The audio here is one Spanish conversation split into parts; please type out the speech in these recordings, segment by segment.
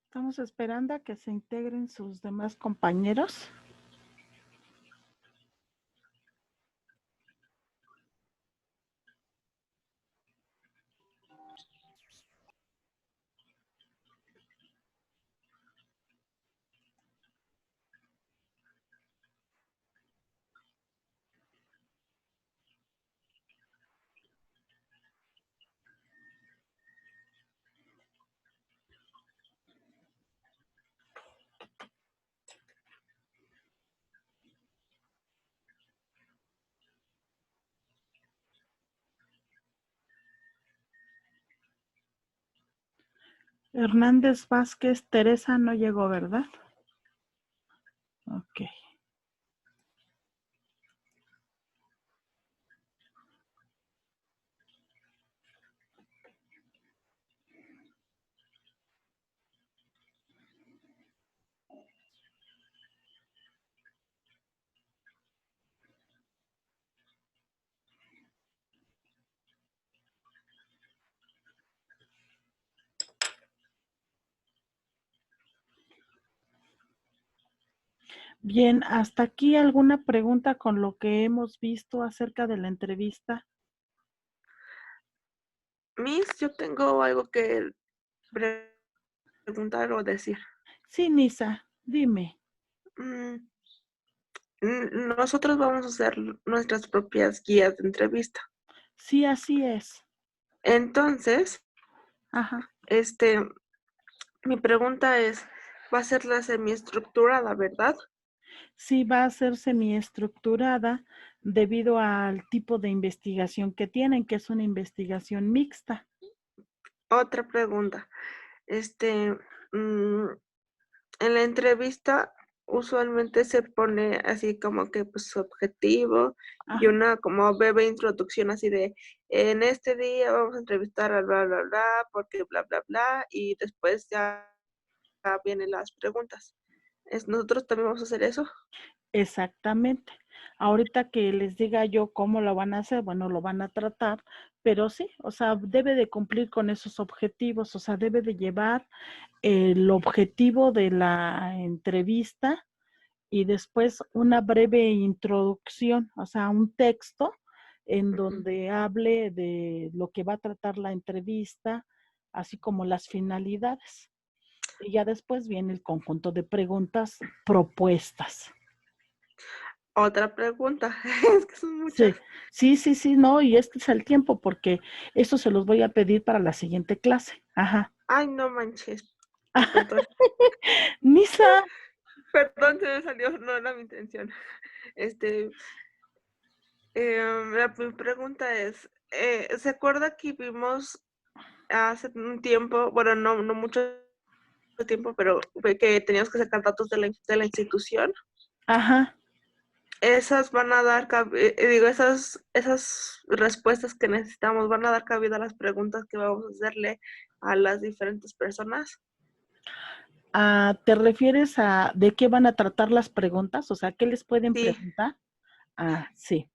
Estamos esperando a que se integren sus demás compañeros. Hernández Vázquez, Teresa no llegó, ¿verdad? Ok. Bien, hasta aquí alguna pregunta con lo que hemos visto acerca de la entrevista. Miss, yo tengo algo que preguntar o decir. Sí, Nisa, dime. Mm, Nosotros vamos a hacer nuestras propias guías de entrevista. Sí, así es. Entonces, Ajá. mi pregunta es, ¿va a ser la semiestructurada, verdad? Sí, va a ser semiestructurada debido al tipo de investigación que tienen, que es una investigación mixta. Otra pregunta. Mm, en la entrevista usualmente se pone así como que pues su objetivo y Ajá. una como breve introducción así de en este día vamos a entrevistar a bla bla bla porque bla bla bla y después ya vienen las preguntas. Nosotros también vamos a hacer eso. Exactamente. Ahorita que les diga yo cómo lo van a hacer, bueno, lo van a tratar, pero sí, o sea, debe de cumplir con esos objetivos, o sea, debe de llevar el objetivo de la entrevista y después una breve introducción, o sea, un texto en Ujú. donde hable de lo que va a tratar la entrevista, así como las finalidades. Y ya después viene el conjunto de preguntas propuestas. Otra pregunta, es que son muchas. Sí, sí, no, y este es el tiempo porque eso se los voy a pedir para la siguiente clase. Ajá. Ay, no manches, perdón. Misa, Perdón, se me salió, no era mi intención. Este, mi pregunta es, ¿se acuerda que vimos hace un tiempo, bueno, no mucho tiempo, pero que teníamos que sacar datos de la institución? ajá. Esas van a dar, digo, esas respuestas que necesitamos van a dar cabida a las preguntas que vamos a hacerle a las diferentes personas. ¿Te refieres a de qué van a tratar las preguntas? O sea, ¿qué les pueden Sí, preguntar? Ah, sí.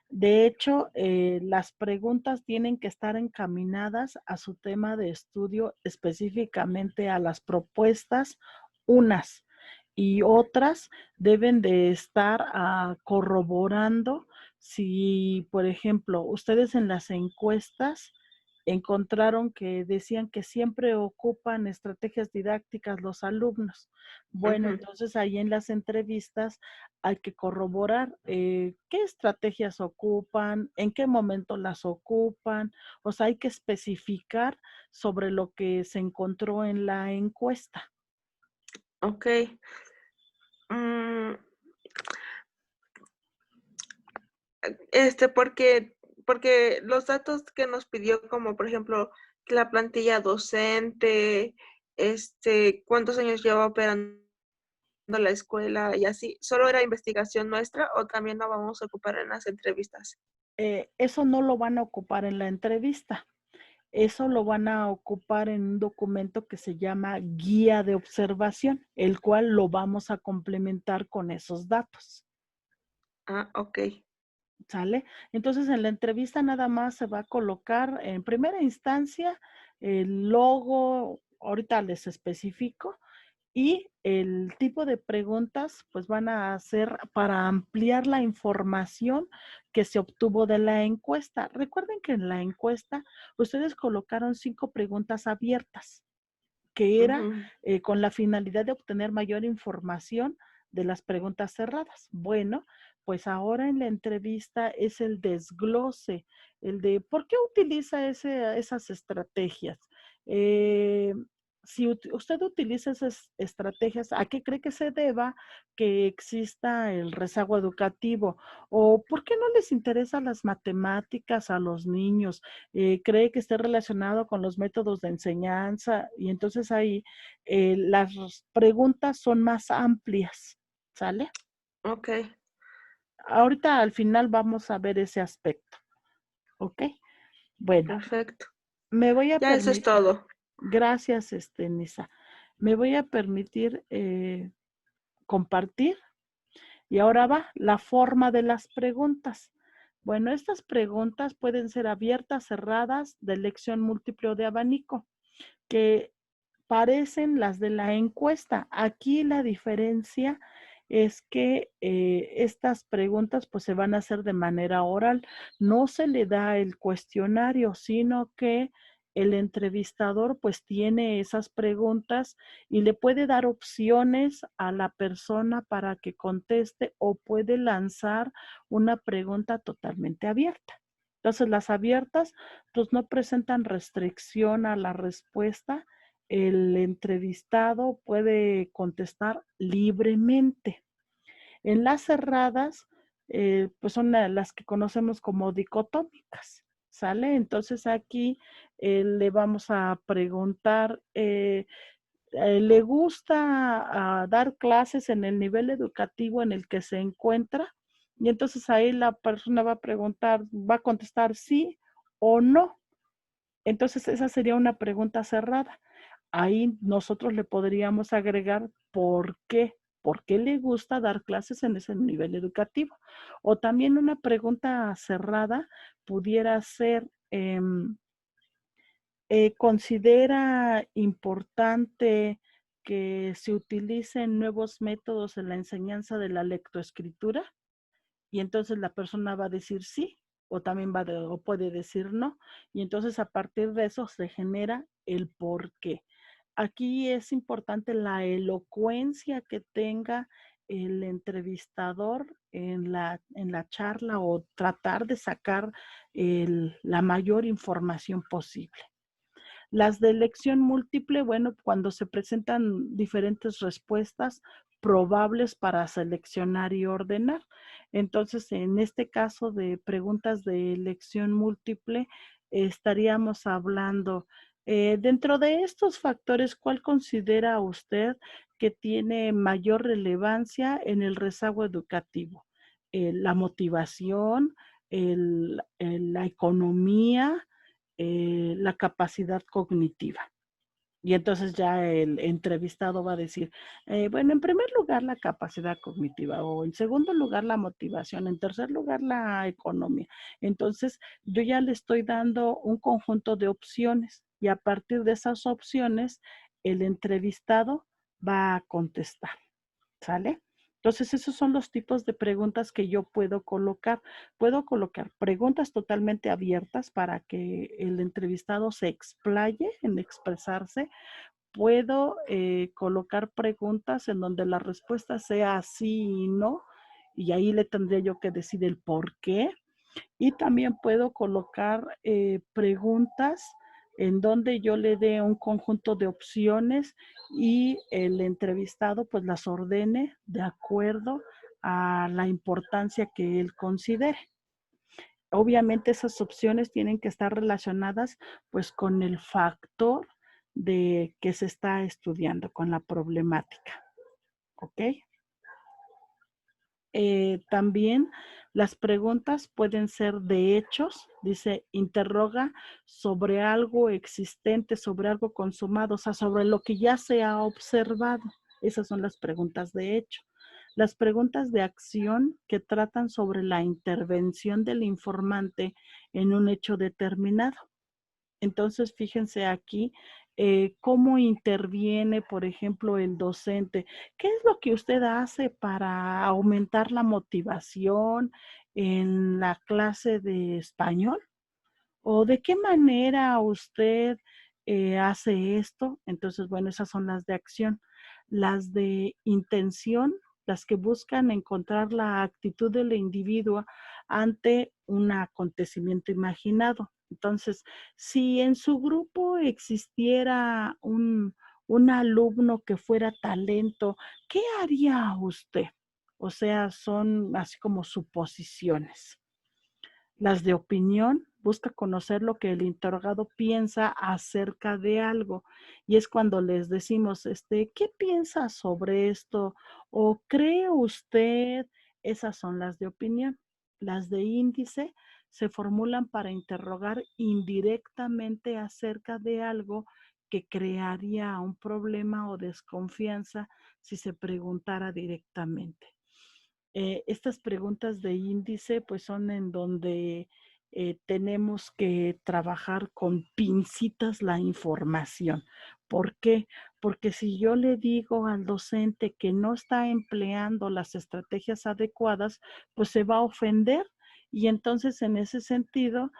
De hecho, las preguntas tienen que estar encaminadas a su tema de estudio, específicamente a las propuestas, unas y otras deben de estar corroborando si, por ejemplo, ustedes en las encuestas encontraron que decían que siempre ocupan estrategias didácticas los alumnos. Bueno, ujú. entonces ahí en las entrevistas hay que corroborar qué estrategias ocupan, en qué momento las ocupan, o sea, hay que especificar sobre lo que se encontró en la encuesta. Ok. Mm, porque los datos que nos pidió, como por ejemplo, la plantilla docente, cuántos años lleva operando la escuela y así, ¿solo era investigación nuestra o también la vamos a ocupar en las entrevistas? Eso no lo van a ocupar en la entrevista. Eso lo van a ocupar en un documento que se llama guía de observación, el cual lo vamos a complementar con esos datos. Ah, ok. ¿Sale? Entonces en la entrevista nada más se va a colocar en primera instancia el logo, ahorita les especifico, Y el tipo de preguntas, pues van a ser para ampliar la información que se obtuvo de la encuesta. Recuerden que en la encuesta ustedes colocaron 5 preguntas abiertas, que era Ujú. con la finalidad de obtener mayor información de las preguntas cerradas. Bueno, pues ahora en la entrevista es el desglose, el de por qué utiliza esas estrategias. Eh, si usted utiliza esas estrategias, ¿a qué cree que se deba que exista el rezago educativo? ¿O por qué no les interesan las matemáticas a los niños? ¿Cree que esté relacionado con los métodos de enseñanza? Y entonces ahí las preguntas son más amplias, ¿sale? Ok, Ahorita al final vamos a ver ese aspecto, ¿ok? Bueno, perfecto. me voy a Ya eso es permitir, todo. gracias, Nisa, me voy a permitir compartir. Y ahora va la forma de las preguntas. Bueno, estas preguntas pueden ser abiertas, cerradas, de elección múltiple o de abanico, que parecen las de la encuesta. Aquí la diferencia es que estas preguntas pues se van a hacer de manera oral. No se le da el cuestionario, sino que el entrevistador pues tiene esas preguntas y le puede dar opciones a la persona para que conteste o puede lanzar una pregunta totalmente abierta. Entonces las abiertas pues no presentan restricción a la respuesta, el entrevistado puede contestar libremente. En las cerradas, pues son las que conocemos como dicotómicas, ¿sale? Entonces aquí le vamos a preguntar, ¿le gusta dar clases en el nivel educativo en el que se encuentra? Y entonces ahí la persona va a preguntar, va a contestar sí o no. Entonces esa sería una pregunta cerrada. Ahí nosotros le podríamos agregar por qué le gusta dar clases en ese nivel educativo. O también una pregunta cerrada pudiera ser, ¿considera importante que se utilicen nuevos métodos en la enseñanza de la lectoescritura? Y entonces la persona va a decir sí, o también o puede decir no. Y entonces a partir de eso se genera el por qué. Aquí es importante la elocuencia que tenga el entrevistador en la charla o tratar de sacar la mayor información posible. Las de elección múltiple, bueno, cuando se presentan diferentes respuestas probables para seleccionar y ordenar. Entonces, en este caso de preguntas de elección múltiple, estaríamos hablando, dentro de estos factores, ¿cuál considera usted que tiene mayor relevancia en el rezago educativo? La motivación, la economía, la capacidad cognitiva. Y entonces ya el entrevistado va a decir, bueno, en primer lugar la capacidad cognitiva, o en segundo lugar la motivación, en tercer lugar la economía. Entonces yo ya le estoy dando un conjunto de opciones y a partir de esas opciones el entrevistado va a contestar. ¿Sale? Entonces, esos son los tipos de preguntas que yo puedo colocar. Puedo colocar preguntas totalmente abiertas para que el entrevistado se explaye en expresarse. Puedo colocar preguntas en donde la respuesta sea sí y no, y ahí le tendría yo que decir el por qué. Y también puedo colocar preguntas en donde yo le dé un conjunto de opciones y el entrevistado pues las ordene de acuerdo a la importancia que él considere. Obviamente esas opciones tienen que estar relacionadas pues con el factor de que se está estudiando, con la problemática. ¿Ok? También las preguntas pueden ser de hechos, dice, interroga sobre algo existente, sobre algo consumado, o sea, sobre lo que ya se ha observado. Esas son las preguntas de hecho. Las preguntas de acción que tratan sobre la intervención del informante en un hecho determinado. Entonces, fíjense aquí cómo interviene, por ejemplo, el docente. ¿Qué es lo que usted hace para aumentar la motivación en la clase de español? ¿O de qué manera usted hace esto? Entonces, bueno, esas son las de acción. Las de intención, las que buscan encontrar la actitud del individuo ante un acontecimiento imaginado. Entonces, si en su grupo existiera un alumno que fuera talento, ¿qué haría usted? O sea, son así como suposiciones. Las de opinión busca conocer lo que el interrogado piensa acerca de algo. Y es cuando les decimos, ¿qué piensa sobre esto? ¿O cree usted? Esas son las de opinión. Las de índice se formulan para interrogar indirectamente acerca de algo que crearía un problema o desconfianza si se preguntara directamente. Estas preguntas de índice pues son en donde tenemos que trabajar con pincitas la información. ¿Por qué? Porque si yo le digo al docente que no está empleando las estrategias adecuadas, pues se va a ofender y entonces en ese sentido,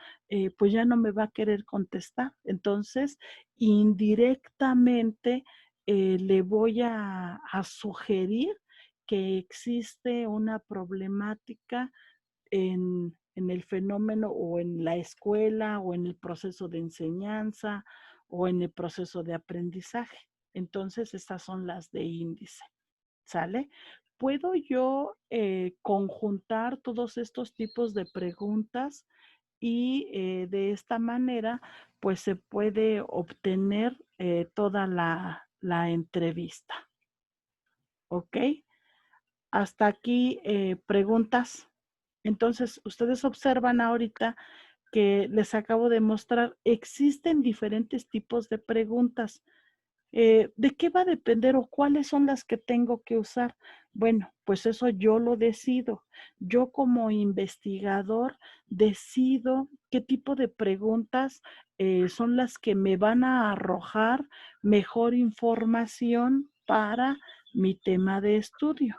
pues ya no me va a querer contestar. Entonces, indirectamente le voy a sugerir que existe una problemática en el fenómeno o en la escuela o en el proceso de enseñanza o en el proceso de aprendizaje. Entonces, estas son las de índice, ¿sale? ¿Puedo yo conjuntar todos estos tipos de preguntas y de esta manera, pues se puede obtener toda la entrevista? ¿Ok? Hasta aquí preguntas. Entonces, ustedes observan ahorita que les acabo de mostrar, existen diferentes tipos de preguntas. ¿De qué va a depender o cuáles son las que tengo que usar? Bueno, pues eso yo lo decido. Yo como investigador decido qué tipo de preguntas son las que me van a arrojar mejor información para mi tema de estudio.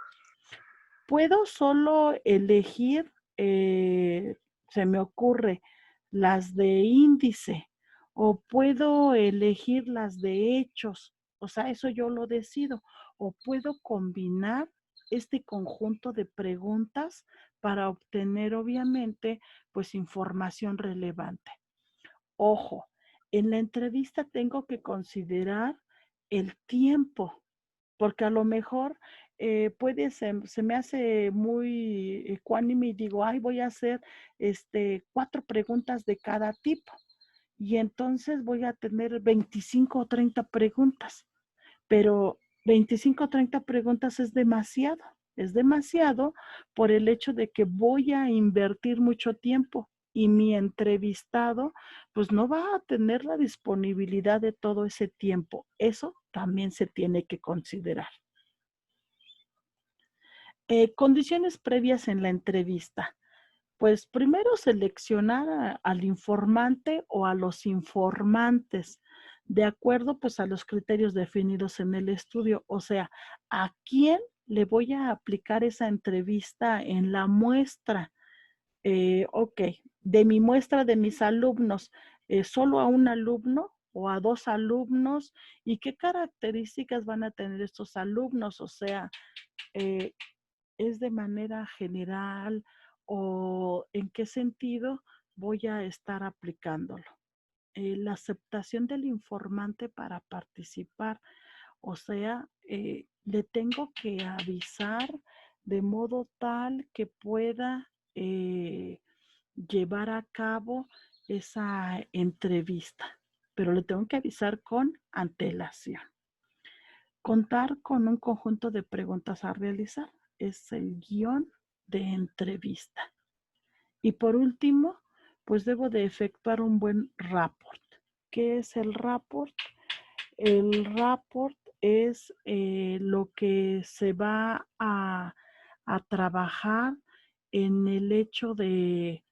Puedo solo elegir, se me ocurre, las de índice o puedo elegir las de hechos, o sea, eso yo lo decido, o puedo combinar este conjunto de preguntas para obtener, obviamente, pues información relevante. Ojo, en la entrevista tengo que considerar el tiempo, porque a lo mejor se me hace muy ecuánime y digo, ay, voy a hacer 4 preguntas de cada tipo. Y entonces voy a tener 25 o 30 preguntas, pero 25 o 30 preguntas es demasiado por el hecho de que voy a invertir mucho tiempo y mi entrevistado pues no va a tener la disponibilidad de todo ese tiempo. Eso también se tiene que considerar. Condiciones previas en la entrevista. Pues primero seleccionar al informante o a los informantes, de acuerdo pues a los criterios definidos en el estudio. O sea, ¿a quién le voy a aplicar esa entrevista en la muestra? Ok, de mi muestra de mis alumnos, ¿solo a un alumno o a 2 alumnos? ¿Y qué características van a tener estos alumnos? O sea, eh, ¿es de manera general o en qué sentido voy a estar aplicándolo? La aceptación del informante para participar, o sea, le tengo que avisar de modo tal que pueda llevar a cabo esa entrevista, pero le tengo que avisar con antelación. Contar con un conjunto de preguntas a realizar es el guión de entrevista. Y por último, pues debo de efectuar un buen rapport. ¿Qué es el rapport? El rapport es lo que se va a trabajar en el hecho de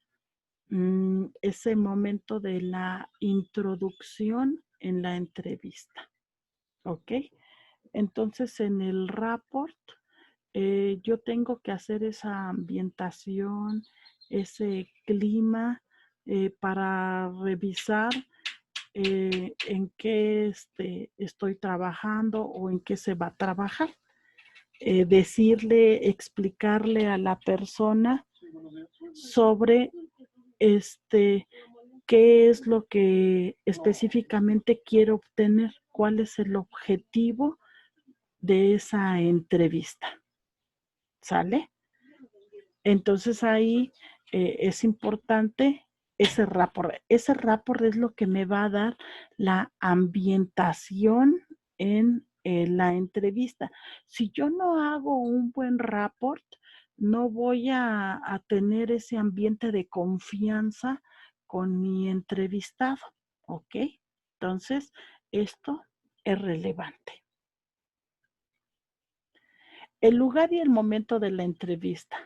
ese momento de la introducción en la entrevista, ¿ok? Entonces, en el report, yo tengo que hacer esa ambientación, ese clima para revisar en qué estoy trabajando o en qué se va a trabajar. Decirle, explicarle a la persona sobre qué es lo que específicamente quiero obtener, cuál es el objetivo de esa entrevista. ¿Sale? Entonces ahí es importante ese rapport. Ese rapport es lo que me va a dar la ambientación en la entrevista. Si yo no hago un buen rapport, no voy a tener ese ambiente de confianza con mi entrevistado, ¿ok? Entonces, esto es relevante. El lugar y el momento de la entrevista.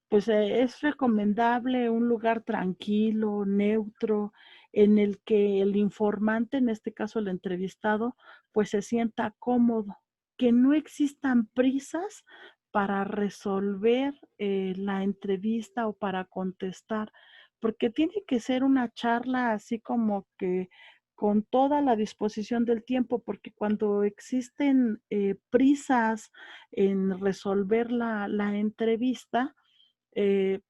Pues es recomendable un lugar tranquilo, neutro, en el que el informante, en este caso el entrevistado, pues se sienta cómodo, que no existan prisas para resolver la entrevista o para contestar, porque tiene que ser una charla así como que con toda la disposición del tiempo, porque cuando existen prisas en resolver la entrevista,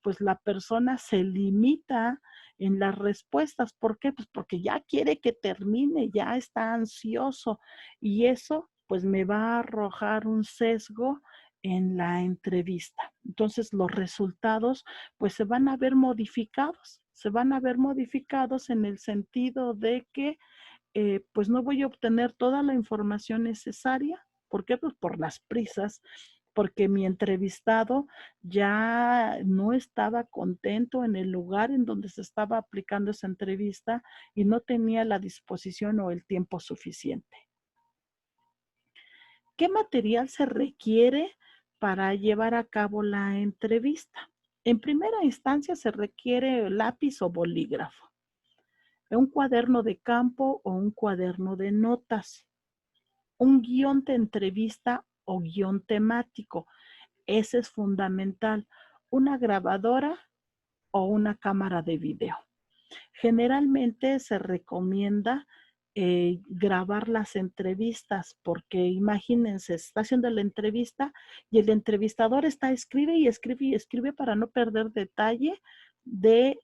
pues la persona se limita en las respuestas. ¿Por qué? Pues porque ya quiere que termine, ya está ansioso y eso pues me va a arrojar un sesgo en la entrevista. Entonces los resultados pues se van a ver modificados en el sentido de que pues no voy a obtener toda la información necesaria. ¿Por qué? Pues por las prisas, porque mi entrevistado ya no estaba contento en el lugar en donde se estaba aplicando esa entrevista y no tenía la disposición o el tiempo suficiente. ¿Qué material se requiere para llevar a cabo la entrevista? En primera instancia se requiere lápiz o bolígrafo, un cuaderno de campo o un cuaderno de notas, un guión de entrevista o guión temático. Ese es fundamental. Una grabadora o una cámara de video. Generalmente se recomienda grabar las entrevistas porque imagínense, está haciendo la entrevista y el entrevistador está escribe y escribe y escribe para no perder detalle de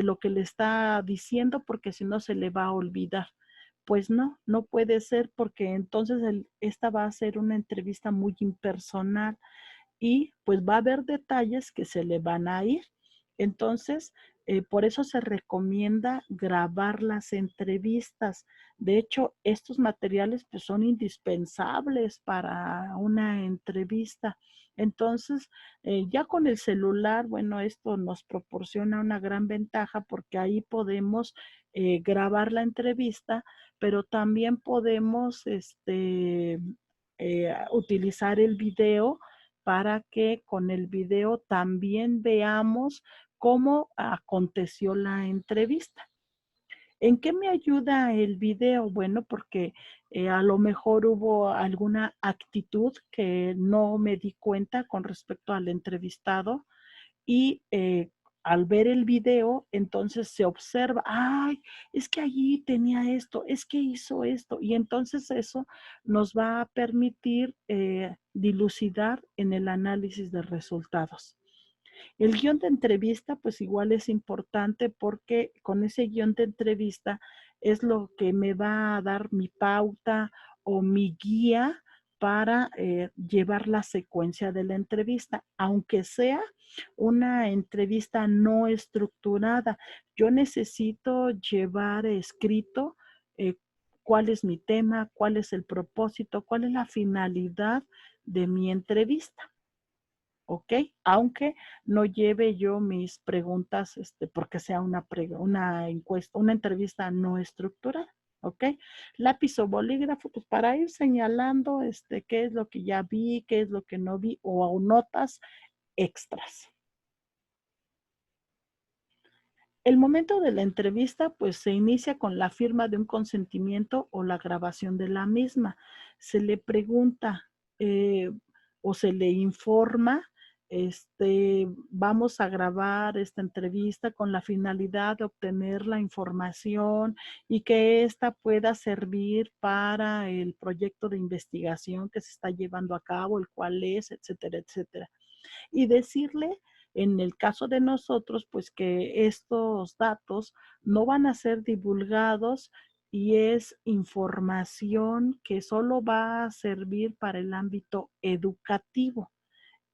lo que le está diciendo porque si no se le va a olvidar. Pues no, no puede ser porque entonces esta va a ser una entrevista muy impersonal y pues va a haber detalles que se le van a ir. Entonces, por eso se recomienda grabar las entrevistas. De hecho, estos materiales pues, son indispensables para una entrevista. Entonces, ya con el celular, bueno, esto nos proporciona una gran ventaja porque ahí podemos grabar la entrevista, pero también podemos utilizar el video para que con el video también veamos cómo aconteció la entrevista. ¿En qué me ayuda el video? Bueno, porque a lo mejor hubo alguna actitud que no me di cuenta con respecto al entrevistado y al ver el video, entonces se observa, ay, es que allí tenía esto, es que hizo esto, y entonces eso nos va a permitir dilucidar en el análisis de resultados. El guión de entrevista, pues igual es importante porque con ese guión de entrevista es lo que me va a dar mi pauta o mi guía para llevar la secuencia de la entrevista, aunque sea una entrevista no estructurada. Yo necesito llevar escrito eh, cuál es mi tema, cuál es el propósito, cuál es la finalidad de mi entrevista. ¿Ok? Aunque no lleve yo mis preguntas, porque sea una encuesta, una entrevista no estructurada. ¿Ok? Lápiz o bolígrafo, pues para ir señalando qué es lo que ya vi, qué es lo que no vi, o notas extras. El momento de la entrevista, pues se inicia con la firma de un consentimiento o la grabación de la misma. Se le pregunta eh, o se le informa, vamos a grabar esta entrevista con la finalidad de obtener la información y que ésta pueda servir para el proyecto de investigación que se está llevando a cabo, el cual es, etcétera, etcétera. Y decirle, en el caso de nosotros, pues que estos datos no van a ser divulgados y es información que solo va a servir para el ámbito educativo.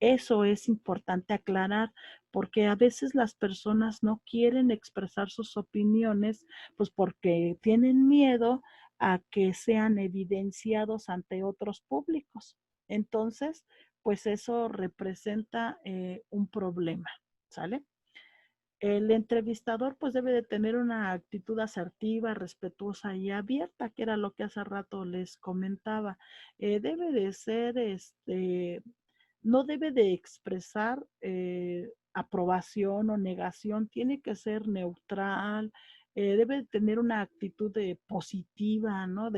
Eso es importante aclarar porque a veces las personas no quieren expresar sus opiniones, pues porque tienen miedo a que sean evidenciados ante otros públicos. Entonces, pues eso representa un problema, ¿sale? El entrevistador pues debe de tener una actitud asertiva, respetuosa y abierta, que era lo que hace rato les comentaba. Debe de ser no debe de expresar aprobación o negación, tiene que ser neutral, debe de tener una actitud positiva, ¿no?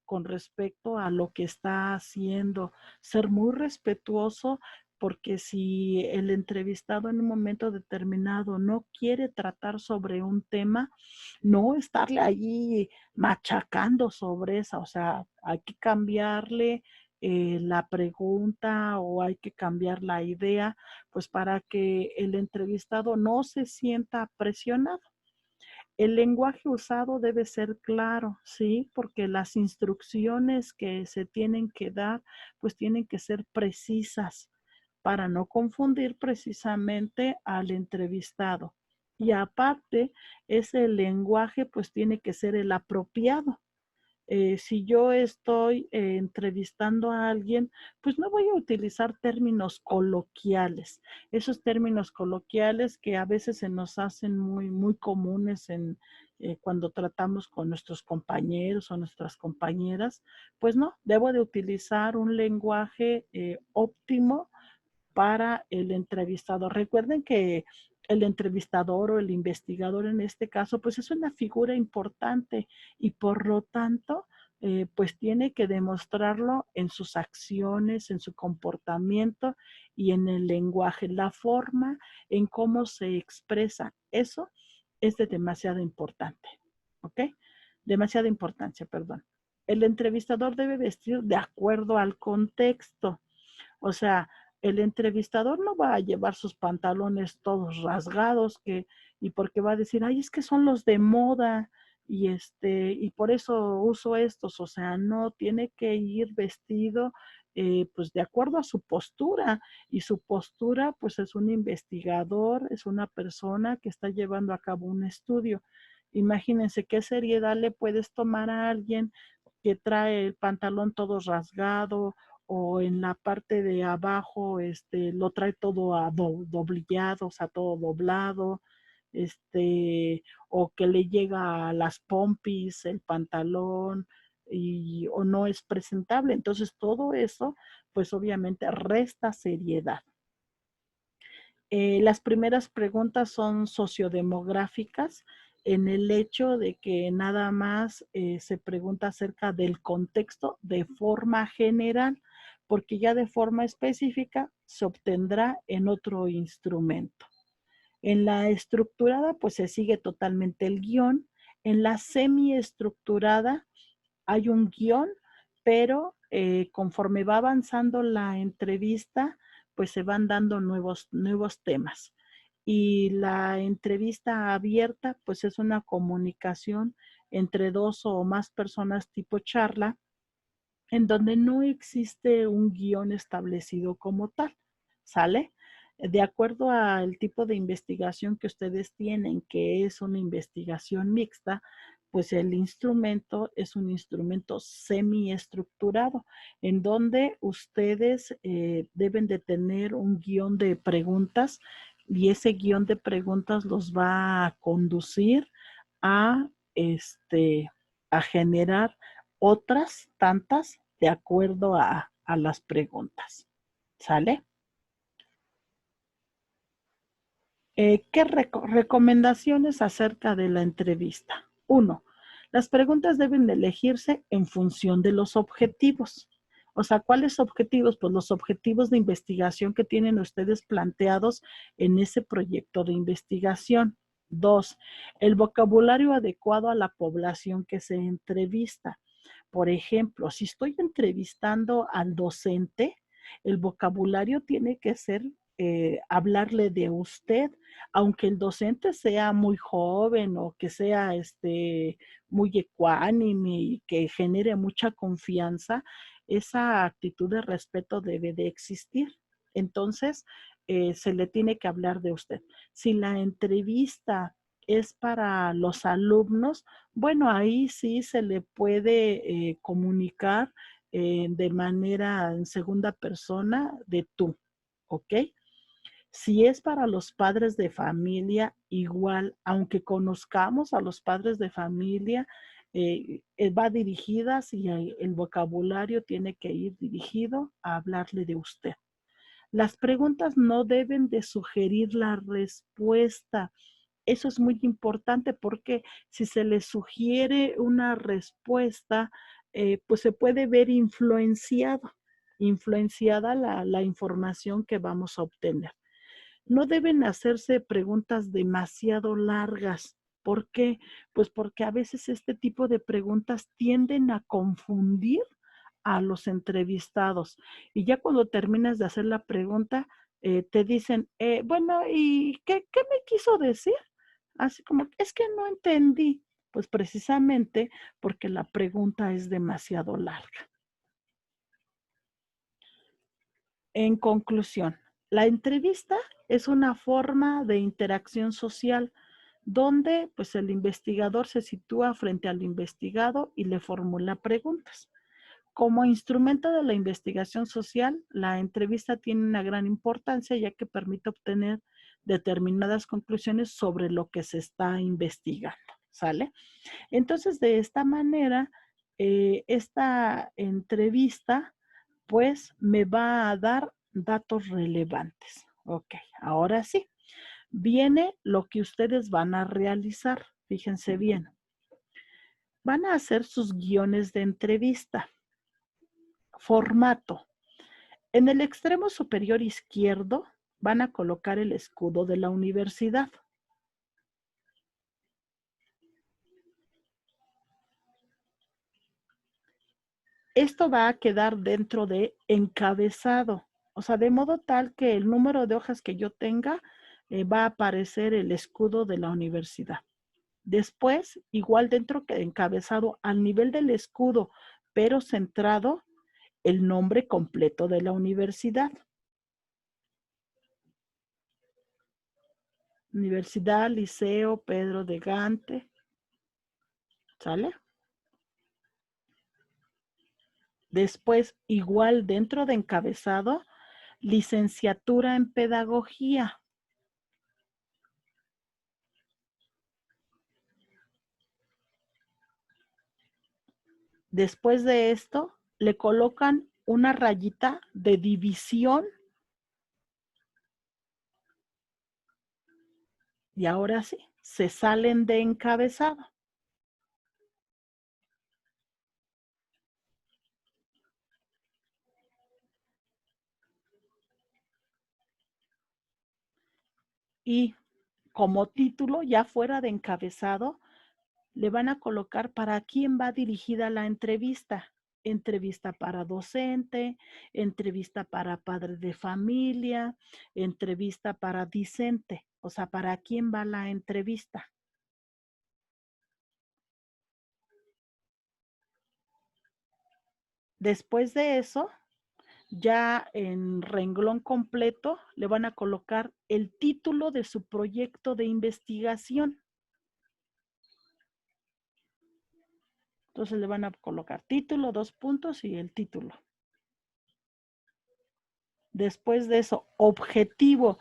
Con respecto a lo que está haciendo, ser muy respetuoso, porque si el entrevistado en un momento determinado no quiere tratar sobre un tema, no estarle allí machacando sobre esa, o sea, hay que cambiarle la pregunta o hay que cambiar la idea, pues para que el entrevistado no se sienta presionado. El lenguaje usado debe ser claro, ¿sí? Porque las instrucciones que se tienen que dar, pues tienen que ser precisas para no confundir precisamente al entrevistado. Y aparte, ese lenguaje pues tiene que ser el apropiado. Si yo estoy entrevistando a alguien, pues no voy a utilizar términos coloquiales. Esos términos coloquiales que a veces se nos hacen muy, muy comunes cuando tratamos con nuestros compañeros o nuestras compañeras, pues no, debo de utilizar un lenguaje óptimo para el entrevistador. Recuerden que el entrevistador o el investigador en este caso, pues es una figura importante y por lo tanto, pues tiene que demostrarlo en sus acciones, en su comportamiento y en el lenguaje, la forma en cómo se expresa. Eso es de demasiada importante, ¿ok? Demasiada importancia, perdón. El entrevistador debe vestir de acuerdo al contexto. O sea, el entrevistador no va a llevar sus pantalones todos rasgados y porque va a decir, ay, es que son los de moda y por eso uso estos. O sea, no tiene que ir vestido pues de acuerdo a su postura y su postura pues es un investigador, es una persona que está llevando a cabo un estudio. Imagínense qué seriedad le puedes tomar a alguien que trae el pantalón todo rasgado o en la parte de abajo lo trae todo doblillado, o sea, todo doblado, o que le llega a las pompis el pantalón o no es presentable. Entonces, todo eso, pues obviamente resta seriedad. Las primeras preguntas son sociodemográficas en el hecho de que nada más se pregunta acerca del contexto de forma general, porque ya de forma específica se obtendrá en otro instrumento. En la estructurada, pues se sigue totalmente el guión. En la semiestructurada hay un guión, pero conforme va avanzando la entrevista, pues se van dando nuevos temas. Y la entrevista abierta, pues es una comunicación entre dos o más personas tipo charla, en donde no existe un guión establecido como tal, ¿sale? De acuerdo al tipo de investigación que ustedes tienen, que es una investigación mixta, pues el instrumento es un instrumento semiestructurado, en donde ustedes deben de tener un guión de preguntas y ese guión de preguntas los va a conducir a, a generar otras tantas de acuerdo a las preguntas. ¿Sale? ¿Qué recomendaciones acerca de la entrevista? Uno, las preguntas deben de elegirse en función de los objetivos. O sea, ¿cuáles objetivos? Pues los objetivos de investigación que tienen ustedes planteados en ese proyecto de investigación. Dos, el vocabulario adecuado a la población que se entrevista. Por ejemplo, si estoy entrevistando al docente, el vocabulario tiene que ser hablarle de usted, aunque el docente sea muy joven o que sea muy ecuánime y que genere mucha confianza, esa actitud de respeto debe de existir. Entonces, se le tiene que hablar de usted. Si la entrevista es para los alumnos, bueno, ahí sí se le puede comunicar de manera en segunda persona de tú, ¿ok? Si es para los padres de familia, igual, aunque conozcamos a los padres de familia, va dirigida, si el vocabulario tiene que ir dirigido a hablarle de usted. Las preguntas no deben de sugerir la respuesta. Eso es muy importante porque si se le sugiere una respuesta, pues se puede ver influenciada la información que vamos a obtener. No deben hacerse preguntas demasiado largas. ¿Por qué? Pues porque a veces este tipo de preguntas tienden a confundir a los entrevistados. Y ya cuando terminas de hacer la pregunta, te dicen, bueno, ¿y qué me quiso decir? Así como, es que no entendí. Pues precisamente porque la pregunta es demasiado larga. En conclusión, la entrevista es una forma de interacción social donde pues el investigador se sitúa frente al investigado y le formula preguntas. Como instrumento de la investigación social, la entrevista tiene una gran importancia ya que permite obtener determinadas conclusiones sobre lo que se está investigando, ¿sale? Entonces, de esta manera, esta entrevista, pues, me va a dar datos relevantes. Ok, ahora sí, viene lo que ustedes van a realizar. Fíjense bien. Van a hacer sus guiones de entrevista. Formato. En el extremo superior izquierdo van a colocar el escudo de la universidad. Esto va a quedar dentro de encabezado, o sea, de modo tal que el número de hojas que yo tenga va a aparecer el escudo de la universidad. Después, igual dentro de encabezado, al nivel del escudo, pero centrado, el nombre completo de la universidad. Universidad Liceo Pedro de Gante. ¿Sale? Después, igual dentro de encabezado, licenciatura en pedagogía. Después de esto, le colocan una rayita de división. Y ahora sí, se salen de encabezado. Y como título, ya fuera de encabezado, le van a colocar para quién va dirigida la entrevista. Entrevista para docente, entrevista para padre de familia, entrevista para discente. O sea, para quién va la entrevista. Después de eso, ya en renglón completo, le van a colocar el título de su proyecto de investigación. Entonces le van a colocar título, 2 puntos y el título. Después de eso, objetivo.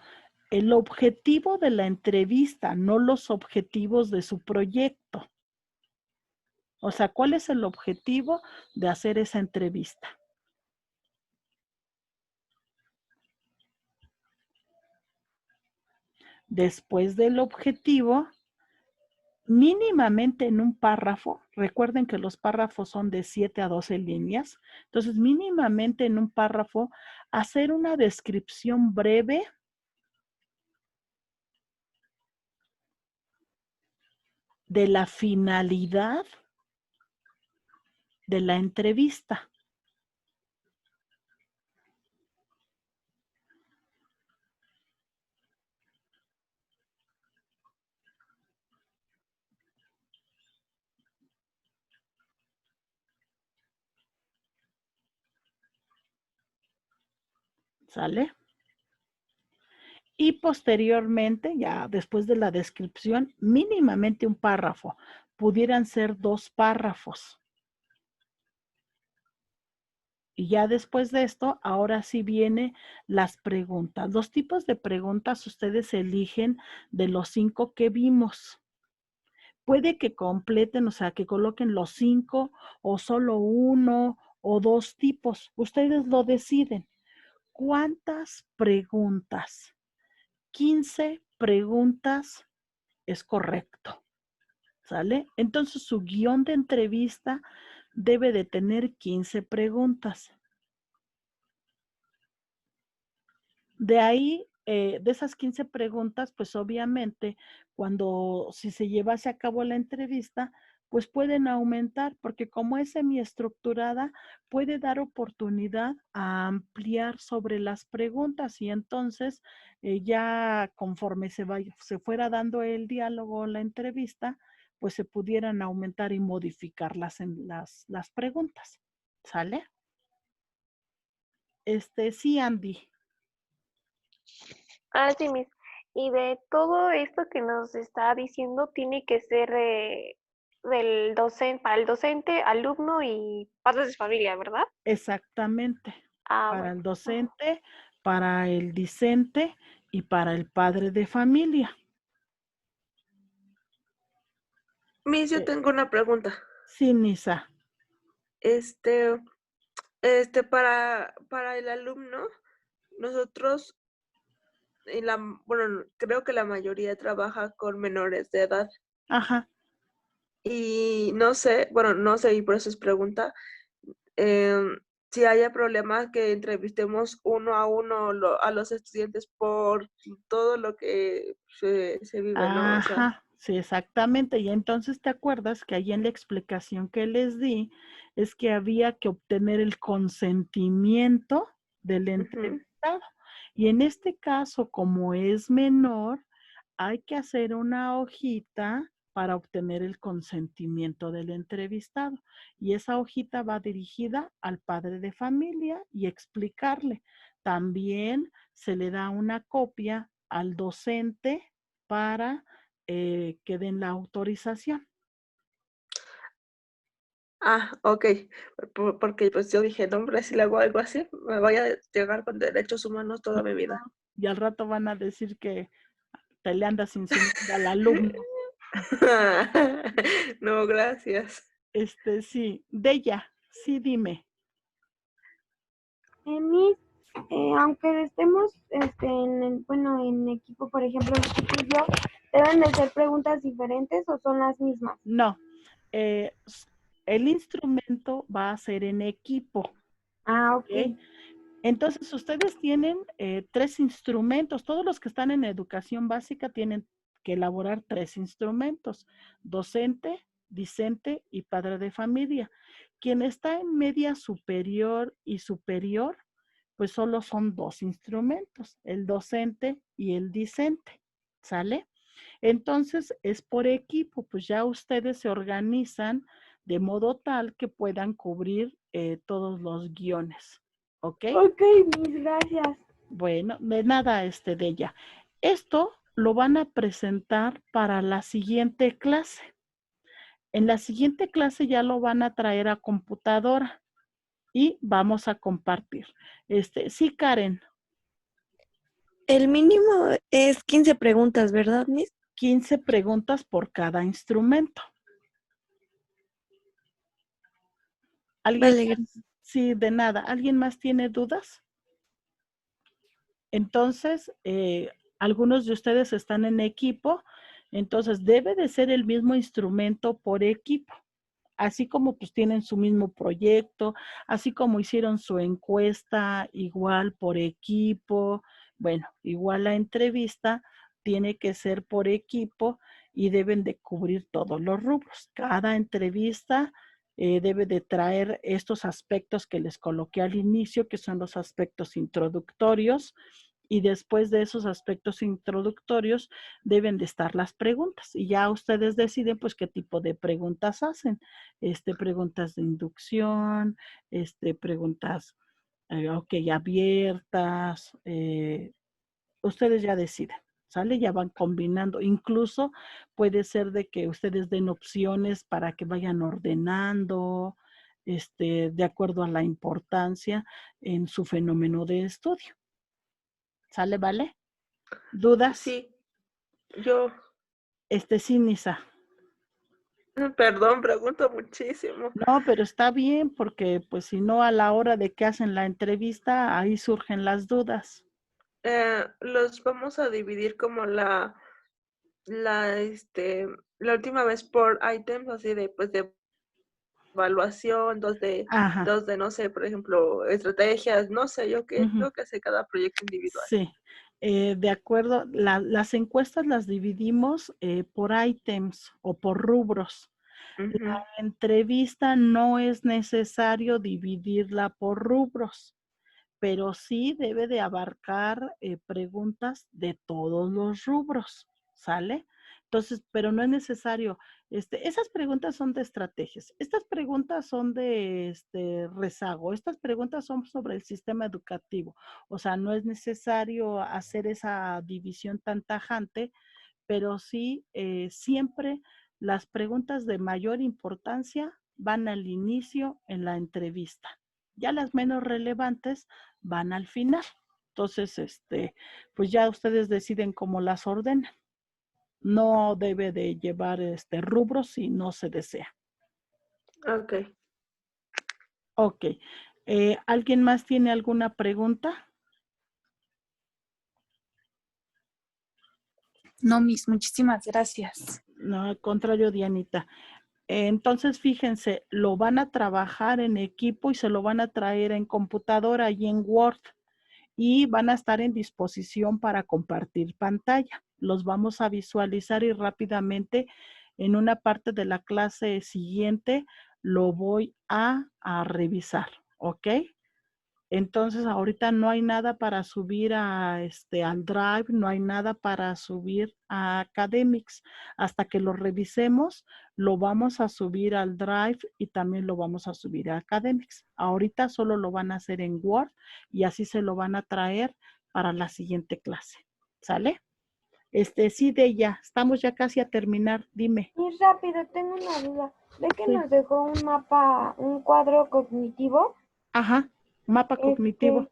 El objetivo de la entrevista, no los objetivos de su proyecto. O sea, ¿cuál es el objetivo de hacer esa entrevista? Después del objetivo, mínimamente en un párrafo, recuerden que los párrafos son de 7 a 12 líneas, entonces mínimamente en un párrafo, hacer una descripción breve de la finalidad de la entrevista. ¿Sale? Y posteriormente, ya después de la descripción, mínimamente un párrafo. Pudieran ser 2 párrafos. Y ya después de esto, ahora sí vienen las preguntas. Los tipos de preguntas ustedes eligen de los 5 que vimos. Puede que completen, o sea, que coloquen los 5 o solo 1 o 2 tipos. Ustedes lo deciden. ¿Cuántas preguntas? 15 preguntas es correcto. ¿Sale? Entonces su guión de entrevista debe de tener 15 preguntas. De ahí, de esas 15 preguntas, pues obviamente, si se llevase a cabo la entrevista, pues pueden aumentar, porque como es semiestructurada, puede dar oportunidad a ampliar sobre las preguntas y entonces ya conforme se fuera dando el diálogo, la entrevista, pues se pudieran aumentar y modificar las preguntas. ¿Sale? Sí, Andy. Sí, Miss. Y de todo esto que nos está diciendo, tiene que ser del docente, para el docente, alumno y padres de familia, ¿verdad? Exactamente. Para Bueno. el docente, para el discente y para el padre de familia. Miss, yo tengo una pregunta. Sí, Nisa. Este, para el alumno, nosotros, bueno, creo que la mayoría trabaja con menores de edad. Ajá. Y no sé, bueno, no sé, y por eso es pregunta, si haya problemas que entrevistemos uno a uno a los estudiantes por todo lo que se vive, ¿no? O sea, Ajá. Sí, exactamente. Y entonces te acuerdas que ahí en la explicación que les di es que había que obtener el consentimiento del ujú. entrevistado. Y en este caso, como es menor, hay que hacer una hojita para obtener el consentimiento del entrevistado. Y esa hojita va dirigida al padre de familia y explicarle. También se le da una copia al docente para que den la autorización. Ok, porque pues yo dije, no, hombre, si le hago algo así, me voy a llegar con derechos humanos toda mi vida. Y al rato van a decir que te le andas insinuando al alumno. No, gracias. Sí, Della, sí, dime. Miss, aunque estemos en equipo, por ejemplo, el equipo y yo, ¿deben de ser preguntas diferentes o son las mismas? No, el instrumento va a ser en equipo. Ok. ¿Ok? Entonces, ustedes tienen 3 instrumentos. Todos los que están en educación básica tienen que elaborar 3 instrumentos: docente, discente y padre de familia. Quien está en media superior y superior, pues solo son 2 instrumentos: el docente y el discente. ¿Sale? Entonces, es por equipo, pues ya ustedes se organizan de modo tal que puedan cubrir todos los guiones. ¿Ok? Ok, Miss, gracias. Bueno, de nada, de ella. Esto lo van a presentar para la siguiente clase. En la siguiente clase ya lo van a traer a computadora y vamos a compartir. Sí, Karen, El mínimo es 15 preguntas, ¿verdad, Miss? 15 preguntas por cada instrumento. ¿Alguien Vale, más? Sí, de nada. ¿Alguien más tiene dudas? Entonces, algunos de ustedes están en equipo, entonces debe de ser el mismo instrumento por equipo. Así como pues tienen su mismo proyecto, así como hicieron su encuesta, igual por equipo, bueno, igual la entrevista tiene que ser por equipo y deben de cubrir todos los rubros. Cada entrevista debe de traer estos aspectos que les coloqué al inicio, que son los aspectos introductorios, y después de esos aspectos introductorios deben de estar las preguntas y ya ustedes deciden pues qué tipo de preguntas hacen, preguntas de inducción, preguntas, ok, abiertas, ustedes ya deciden, ¿sale? Ya van combinando, incluso puede ser de que ustedes den opciones para que vayan ordenando, de acuerdo a la importancia en su fenómeno de estudio. ¿Sale, vale? ¿Dudas? Sí, yo, Sí, Nisa. perdón, pregunto muchísimo. No, pero está bien porque pues si no a la hora de que hacen la entrevista, ahí surgen las dudas. Los vamos a dividir como la, la última vez por items, así de, pues, de evaluación, Ajá. dos de, no sé, por ejemplo, estrategias, no sé, Ujú. yo qué sé cada proyecto individual. Sí. De acuerdo, las encuestas las dividimos por ítems o por rubros. Ujú. La entrevista no es necesario dividirla por rubros, pero sí debe de abarcar preguntas de todos los rubros, ¿sale? Entonces, pero no es necesario, esas preguntas son de estrategias, estas preguntas son de rezago, estas preguntas son sobre el sistema educativo, o sea, no es necesario hacer esa división tan tajante, pero sí siempre las preguntas de mayor importancia van al inicio en la entrevista. Ya las menos relevantes van al final. Entonces, pues ya ustedes deciden cómo las ordenan. No debe de llevar rubros si no se desea. Ok. Ok. ¿Alguien más tiene alguna pregunta? No, Miss, muchísimas gracias. No, al contrario, Dianita. Entonces, fíjense, lo van a trabajar en equipo y se lo van a traer en computadora y en Word y van a estar en disposición para compartir pantalla. Los vamos a visualizar y rápidamente en una parte de la clase siguiente lo voy a revisar, ¿ok? Entonces, ahorita no hay nada para subir al Drive, no hay nada para subir a Academics. Hasta que lo revisemos, lo vamos a subir al Drive y también lo vamos a subir a Academics. Ahorita solo lo van a hacer en Word y así se lo van a traer para la siguiente clase. ¿Sale? Sí, Deya, estamos ya casi a terminar. Dime. Y rápido, tengo una duda. ¿Ve que Sí. nos dejó un mapa, un cuadro cognitivo? Ajá, mapa cognitivo.